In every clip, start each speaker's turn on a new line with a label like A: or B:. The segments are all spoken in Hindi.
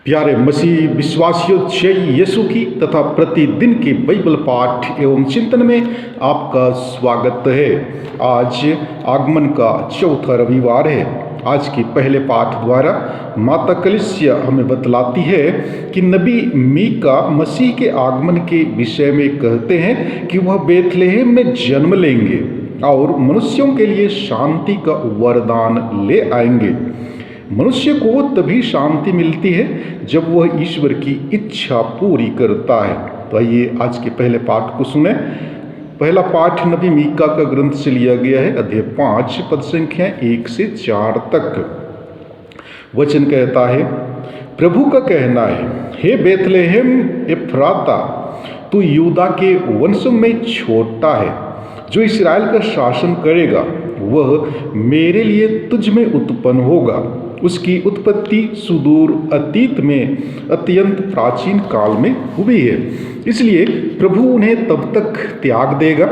A: प्यारे मसीह विश्वासियों, जय यीशु की तथा प्रतिदिन के बाइबल पाठ एवं चिंतन में आपका स्वागत है। आज आगमन का चौथा रविवार है। आज के पहले पाठ द्वारा माता कलीसिया हमें बतलाती है कि नबी मीका मसीह के आगमन के विषय में कहते हैं कि वह बेथलेहम में जन्म लेंगे और मनुष्यों के लिए शांति का वरदान ले आएंगे। मनुष्य को तभी शांति मिलती है जब वह ईश्वर की इच्छा पूरी करता है। तो आइए आज के पहले पाठ को सुने। पहला पाठ नबी मीका का ग्रंथ से लिया गया है, अध्याय 5 पद संख्या 1 से 4 तक। वचन कहता है, प्रभु का कहना है, हे बेथलेहम एफ्राता, तू यूदा के वंशों में छोटा है। जो इस्राएल का शासन करेगा वह मेरे लिए तुझ में उत्पन्न होगा। उसकी उत्पत्ति सुदूर अतीत में अत्यंत प्राचीन काल में हुई है। इसलिए प्रभु उन्हें तब तक त्याग देगा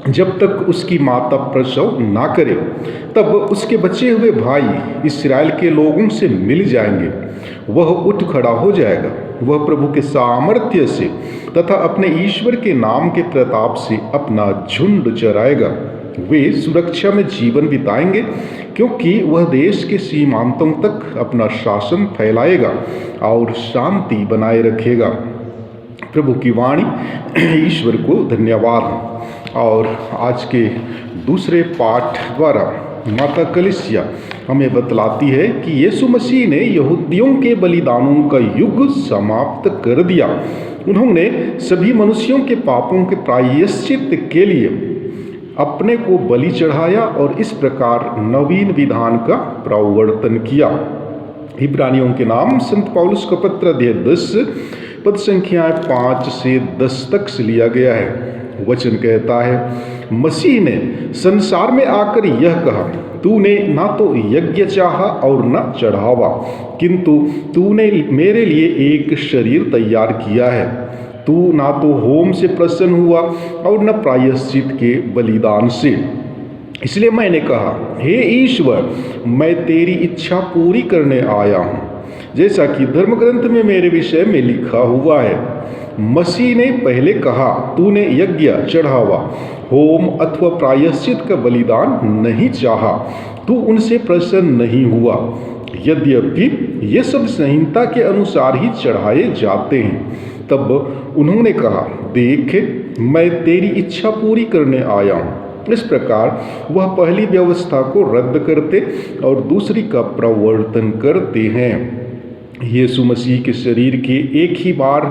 A: जब तक उसकी माता प्रसव ना करे। तब उसके बचे हुए भाई इस्राएल के लोगों से मिल जाएंगे। वह उठ खड़ा हो जाएगा। वह प्रभु के सामर्थ्य से तथा अपने ईश्वर के नाम के प्रताप से अपना झुंड चराएगा। वे सुरक्षा में जीवन बिताएंगे क्योंकि वह देश के सीमांतों तक अपना शासन फैलाएगा और शांति बनाए रखेगा। प्रभु की वाणी। ईश्वर को धन्यवाद। और आज के दूसरे पाठ द्वारा माता कलीसिया हमें बतलाती है कि यीशु मसीह ने यहूदियों के बलिदानों का युग समाप्त कर दिया। उन्होंने सभी मनुष्यों के पापों के प्रायश्चित के लिए अपने को बलि चढ़ाया और इस प्रकार नवीन विधान का प्रवर्तन किया। इब्रानियों के नाम संत पौलुस का पत्र अध्याय 10 पद संख्या 5 से 10 तक से लिया गया है। वचन कहता है, मसीह ने संसार में आकर यह कहा, तूने ना तो यज्ञ चाहा और न चढ़ावा, किंतु तूने मेरे लिए एक शरीर तैयार किया है। तू ना तो होम से प्रसन्न हुआ और न प्रायश्चित के बलिदान से। इसलिए मैंने कहा, हे ईश्वर, मैं तेरी इच्छा पूरी करने आया हूँ, जैसा कि धर्म ग्रंथ में मेरे विषय में लिखा हुआ है। मसीह ने पहले कहा, तूने यज्ञ, चढ़ावा, होम अथवा प्रायश्चित का बलिदान नहीं चाहा, तू उनसे प्रसन्न नहीं हुआ। यद्यपि ये सब संहिता के अनुसार ही चढ़ाए जाते हैं। तब उन्होंने कहा, देख, मैं तेरी इच्छा पूरी करने आया हूँ। इस प्रकार वह पहली व्यवस्था को रद्द करते और दूसरी का प्रवर्तन करते हैं। यीशु मसीह के शरीर के एक ही बार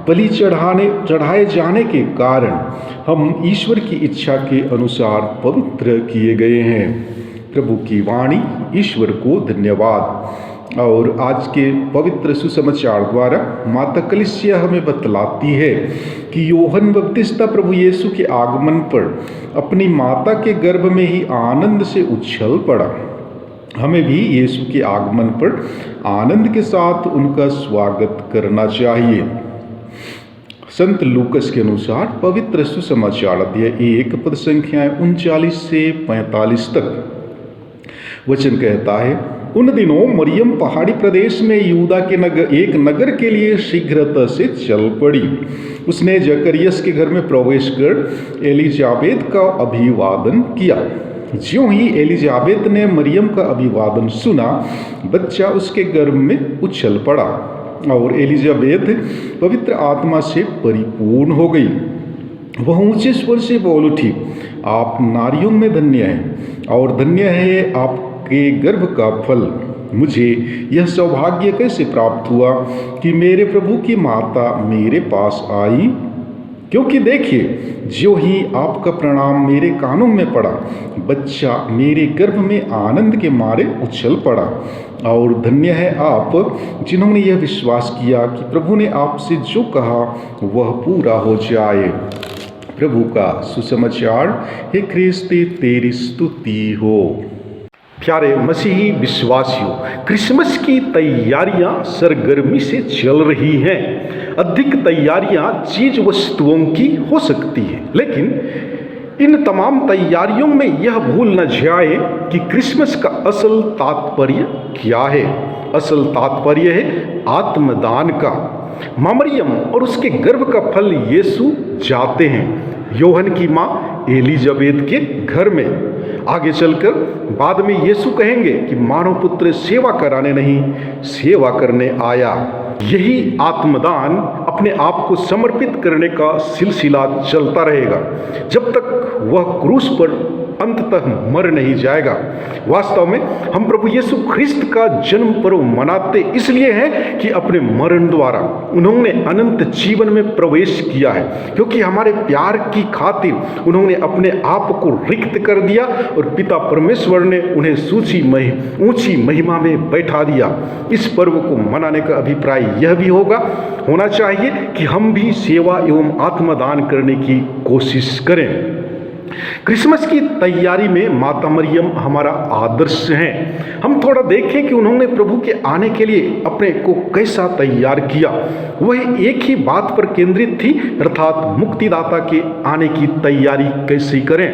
A: बलि चढ़ाए जाने के कारण हम ईश्वर की इच्छा के अनुसार पवित्र किए गए हैं। प्रभु की वाणी। ईश्वर को धन्यवाद। और आज के पवित्र सुसमाचार द्वारा माता कलीसिया हमें बतलाती है कि यूहन्ना बपतिस्ता प्रभु यीशु के आगमन पर अपनी माता के गर्भ में ही आनंद से उछल पड़ा। हमें भी यीशु के आगमन पर आनंद के साथ उनका स्वागत करना चाहिए। संत लूकस के अनुसार पवित्र सुसमाचार अध्याय 1 पद संख्या 39 से 45 तक। वचन कहता है, उन दिनों मरियम पहाड़ी प्रदेश में यूदा के एक नगर के लिए शीघ्रता से चल पड़ी। उसने जकरियस के घर में प्रवेश कर एलिजाबेत का अभिवादन किया। ज्यों ही एलिजाबेत ने मरियम का अभिवादन सुना, बच्चा उसके गर्भ में उछल पड़ा और एलिजाबेत पवित्र आत्मा से परिपूर्ण हो गई। वह ऊंचे स्वर से बोल उठी, आप नारियों में धन्य हैं और धन्य है आपके गर्भ का फल। मुझे यह सौभाग्य कैसे प्राप्त हुआ कि मेरे प्रभु की माता मेरे पास आई? क्योंकि देखिए, जो ही आपका प्रणाम मेरे कानों में पड़ा, बच्चा मेरे गर्भ में आनंद के मारे उछल पड़ा। और धन्य है आप जिन्होंने यह विश्वास किया कि प्रभु ने आपसे जो कहा वह पूरा हो जाए। प्रभु का सुसमाचार। हे क्रिस्ती, तेरी स्तुति हो। प्यारे मसीही विश्वासियों, क्रिसमस की तैयारियां सरगर्मी से चल रही हैं। अधिक तैयारियां चीज वस्तुओं की हो सकती है, लेकिन इन तमाम तैयारियों में यह भूल न जाए कि क्रिसमस का असल तात्पर्य क्या है। असल तात्पर्य है आत्मदान का। माँ मरियम और उसके गर्भ का फल यीशु जाते हैं योहन की माँ एलिजाबेत के घर में। आगे चलकर बाद में यीशु कहेंगे कि मानव पुत्र सेवा कराने नहीं, सेवा करने आया। यही आत्मदान अपने आप को समर्पित करने का सिलसिला चलता रहेगा जब तक वह क्रूस पर अंततः मर नहीं जाएगा। वास्तव में हम प्रभु यीशु ख्रिस्त का जन्म पर्व मनाते इसलिए हैं कि अपने मरण द्वारा उन्होंने अनंत जीवन में प्रवेश किया है, क्योंकि हमारे प्यार की खातिर उन्होंने अपने आप को रिक्त कर दिया और पिता परमेश्वर ने उन्हें ऊंची महिमा में बैठा दिया। इस पर्व को मनाने का अभिप्राय यह भी होना चाहिए कि हम भी सेवा एवं आत्मदान करने की कोशिश करें। क्रिसमस की तैयारी में माता मरियम हमारा आदर्श हैं। हम थोड़ा देखें कि उन्होंने प्रभु के आने के लिए अपने को कैसा तैयार किया। वह एक ही बात पर केंद्रित थी, अर्थात मुक्तिदाता के आने की तैयारी कैसे करें।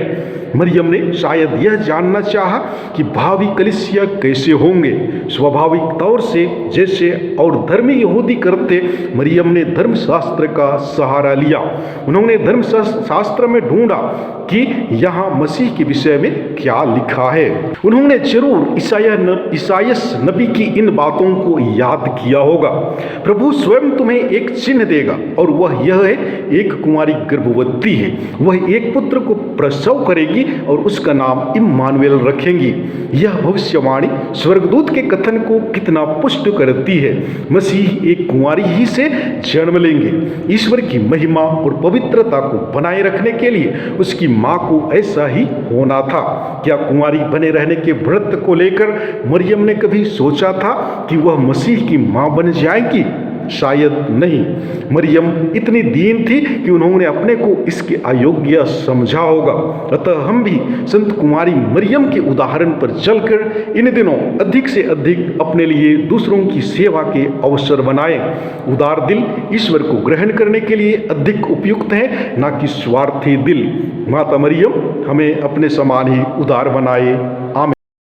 A: मरियम ने शायद यह जानना चाहा कि भावी कलीसिया कैसे होंगे। स्वाभाविक तौर से जैसे और धर्मी यहूदी करते, मरियम ने धर्मशास्त्र का सहारा लिया। उन्होंने धर्मशास्त्र में ढूंढा कि यहाँ मसीह के विषय में क्या लिखा है। उन्होंने जरूर ईसायस नबी की इन बातों को याद किया होगा। प्रभु स्वयं तुम्हें एक चिन्ह देगा और वह यह है, एक कुंवारी गर्भवती है, वह एक पुत्र को प्रसव करेगी और उसका नाम इम्मानुएल रखेंगी। यह भविष्यवाणी स्वर्गदूत के कथन को कितना पुष्ट करती है। मसीह एक कुंवारी ही से जन्म लेंगे। ईश्वर की महिमा और पवित्रता को बनाए रखने के लिए उसकी माँ को ऐसा ही होना था। क्या कुंवारी बने रहने के व्रत को लेकर मरियम ने कभी सोचा था कि वह मसीह की माँ बन जाएगी? शायद नहीं। मरियम इतनी दीन थी कि उन्होंने अपने को इसके अयोग्य समझा होगा। अतः हम भी संत कुमारी मरियम के उदाहरण पर चलकर इन दिनों अधिक से अधिक अपने लिए दूसरों की सेवा के अवसर बनाएं। उदार दिल ईश्वर को ग्रहण करने के लिए अधिक उपयुक्त है, न कि स्वार्थी दिल। माता मरियम हमें अपने समान ही उदार बनाए।